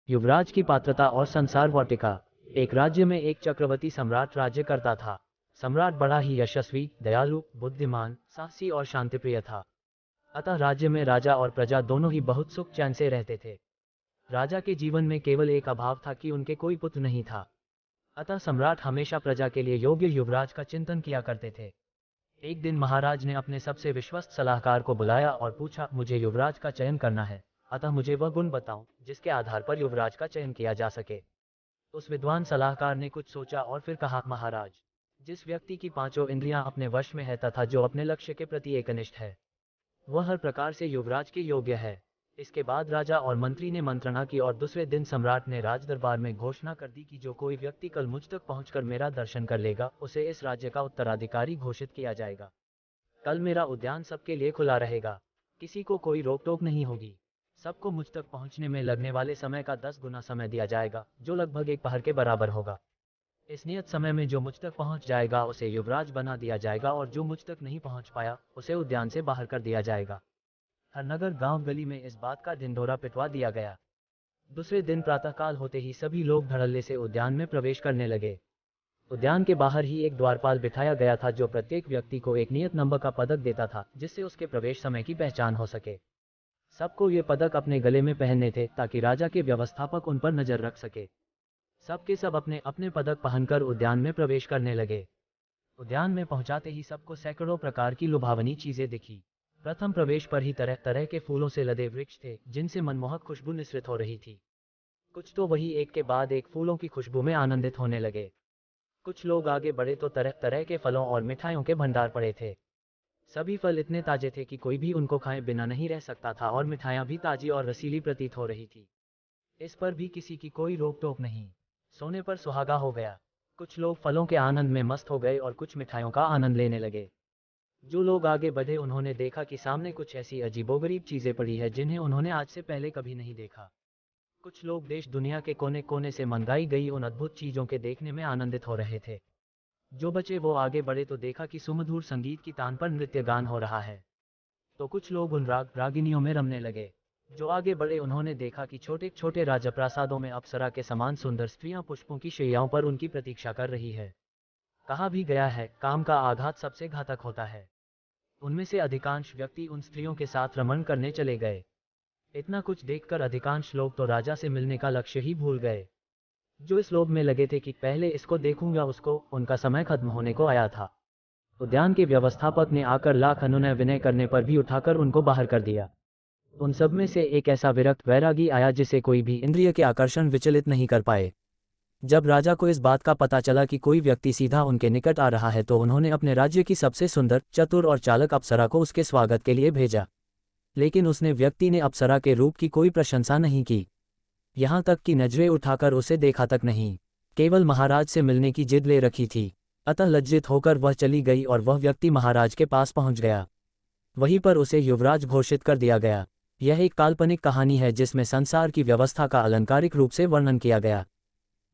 युवराज की पात्रता और संसार वाटिका। एक राज्य में एक चक्रवर्ती सम्राट राज्य करता था। सम्राट बड़ा ही यशस्वी, दयालु, बुद्धिमान, साहसी और शांतिप्रिय था। अतः राज्य में राजा और प्रजा दोनों ही बहुत सुख चैन से रहते थे। राजा के जीवन में केवल एक अभाव था कि उनके कोई पुत्र नहीं था। अतः सम्राट हमेशा प्रजा के लिए योग्य युवराज का चिंतन किया करते थे। एक दिन महाराज ने अपने सबसे विश्वस्त सलाहकार को बुलाया और पूछा, मुझे युवराज का चयन करना है, अतः मुझे वह गुण बताओ जिसके आधार पर युवराज का चयन किया जा सके। उस विद्वान सलाहकार ने कुछ सोचा और फिर कहा, महाराज, जिस व्यक्ति की पांचों इंद्रियां अपने वश में है तथा जो अपने लक्ष्य के प्रति एकनिष्ठ है, वह हर प्रकार से युवराज के योग्य है। इसके बाद राजा और मंत्री ने मंत्रणा की और दूसरे दिन सम्राट ने राजदरबार में घोषणा कर दी कि जो कोई व्यक्ति कल मुझ तक पहुंचकर मेरा दर्शन कर लेगा, उसे इस राज्य का उत्तराधिकारी घोषित किया जाएगा। कल मेरा उद्यान सबके लिए खुला रहेगा, किसी को कोई रोक टोक नहीं होगी। सबको मुझ तक पहुंचने में लगने वाले समय का 10 गुना समय दिया जाएगा, जो लगभग 1 पहर के बराबर होगा। इस नियत समय में जो मुझ तक पहुंच जाएगा उसे युवराज बना दिया जाएगा और जो मुझ तक नहीं पहुंच पाया उसे उद्यान से बाहर कर दिया जाएगा। हर नगर गांव गली में इस बात का ढिंढोरा पिटवा दिया गया। दूसरे दिन प्रातःकाल होते ही सभी लोग धड़ल्ले से उद्यान में प्रवेश करने लगे। उद्यान के बाहर ही एक द्वारपाल बिठाया गया था जो प्रत्येक व्यक्ति को एक नियत नंबर का पदक देता था, जिससे उसके प्रवेश समय की पहचान हो सके। सबको ये पदक अपने गले में पहनने थे ताकि राजा के व्यवस्थापक उन पर नजर रख सके। सबके सब अपने अपने पदक पहनकर उद्यान में प्रवेश करने लगे। उद्यान में पहुंचाते ही सबको सैकड़ों प्रकार की लुभावनी चीजें दिखी। प्रथम प्रवेश पर ही तरह तरह के फूलों से लदे वृक्ष थे, जिनसे मनमोहक खुशबू निसृत हो रही थी। कुछ तो वही एक के बाद एक फूलों की खुशबू में आनंदित होने लगे। कुछ लोग आगे बढ़े तो तरह तरह के फलों और मिठाइयों के भंडार पड़े थे। सभी फल इतने ताजे थे कि कोई भी उनको खाए बिना नहीं रह सकता था और मिठाइयाँ भी ताजी और रसीली प्रतीत हो रही थी। इस पर भी किसी की कोई रोक टोक नहीं। सोने पर सुहागा हो गया। कुछ लोग फलों के आनंद में मस्त हो गए और कुछ मिठाइयों का आनंद लेने लगे। जो लोग आगे बढ़े उन्होंने देखा कि सामने कुछ ऐसी अजीबोगरीब चीजें पड़ी है जिन्हें उन्होंने आज से पहले कभी नहीं देखा। कुछ लोग देश दुनिया के कोने कोने से मंगाई गई उन अद्भुत चीजों के देखने में आनंदित हो रहे थे। जो बचे वो आगे बढ़े तो देखा कि सुमधुर संगीत की तान पर नृत्य गान हो रहा है। तो कुछ लोग उन राग रागिनियों में रमने लगे। जो आगे बढ़े उन्होंने देखा कि छोटे छोटे राजप्रासादों में अप्सरा के समान सुंदर स्त्रियां पुष्पों की शैयाओं पर उनकी प्रतीक्षा कर रही है। कहा भी गया है, काम का आघात सबसे घातक होता है। उनमें से अधिकांश व्यक्ति उन स्त्रियों के साथ रमण करने चले गए। इतना कुछ देखकर अधिकांश लोग तो राजा से मिलने का लक्ष्य ही भूल गए। जो इस लोभ में लगे थे कि पहले इसको देखूंगा उसको, उनका समय खत्म होने को आया था। उद्यान के व्यवस्थापक ने आकर लाख अनुनय विनय करने पर भी उठाकर उनको बाहर कर दिया। उन सब में से एक ऐसा विरक्त वैरागी आया जिसे कोई भी इंद्रिय के आकर्षण विचलित नहीं कर पाए। जब राजा को इस बात का पता चला कि कोई व्यक्ति सीधा उनके निकट आ रहा है तो उन्होंने अपने राज्य की सबसे सुंदर, चतुर और चालक अप्सरा को उसके स्वागत के लिए भेजा। लेकिन उसने व्यक्ति ने अप्सरा के रूप की कोई प्रशंसा नहीं की। यहाँ तक कि नजरें उठाकर उसे देखा तक नहीं। केवल महाराज से मिलने की जिद ले रखी थी। अतः लज्जित होकर वह चली गई और वह व्यक्ति महाराज के पास पहुंच गया। वहीं पर उसे युवराज घोषित कर दिया गया। यह एक काल्पनिक कहानी है जिसमें संसार की व्यवस्था का अलंकारिक रूप से वर्णन किया गया।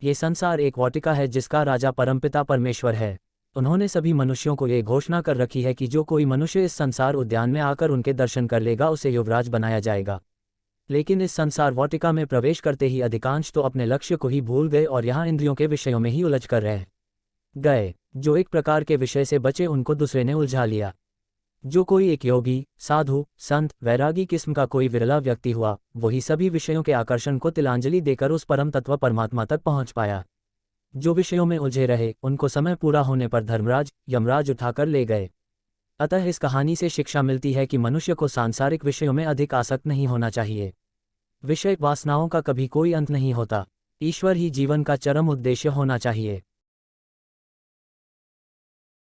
ये संसार एक वाटिका है जिसका राजा परमपिता परमेश्वर है। उन्होंने सभी मनुष्यों को ये घोषणा कर रखी है कि जो कोई मनुष्य इस संसार उद्यान में आकर उनके दर्शन कर लेगा उसे युवराज बनाया जाएगा। लेकिन इस संसार वाटिका में प्रवेश करते ही अधिकांश तो अपने लक्ष्य को ही भूल गए और यहाँ इंद्रियों के विषयों में ही उलझ कर रह गए। जो एक प्रकार के विषय से बचे उनको दूसरे ने उलझा लिया। जो कोई एक योगी, साधु, संत, वैरागी किस्म का कोई विरला व्यक्ति हुआ, वही सभी विषयों के आकर्षण को तिलांजलि देकर उस परम तत्व परमात्मा तक पहुंच पाया। जो विषयों में उलझे रहे उनको समय पूरा होने पर धर्मराज, यमराज उठाकर ले गए। अतः इस कहानी से शिक्षा मिलती है कि मनुष्य को सांसारिक विषयों में अधिक आसक्त नहीं होना चाहिए। विषय वासनाओं का कभी कोई अंत नहीं होता। ईश्वर ही जीवन का चरम उद्देश्य होना चाहिए।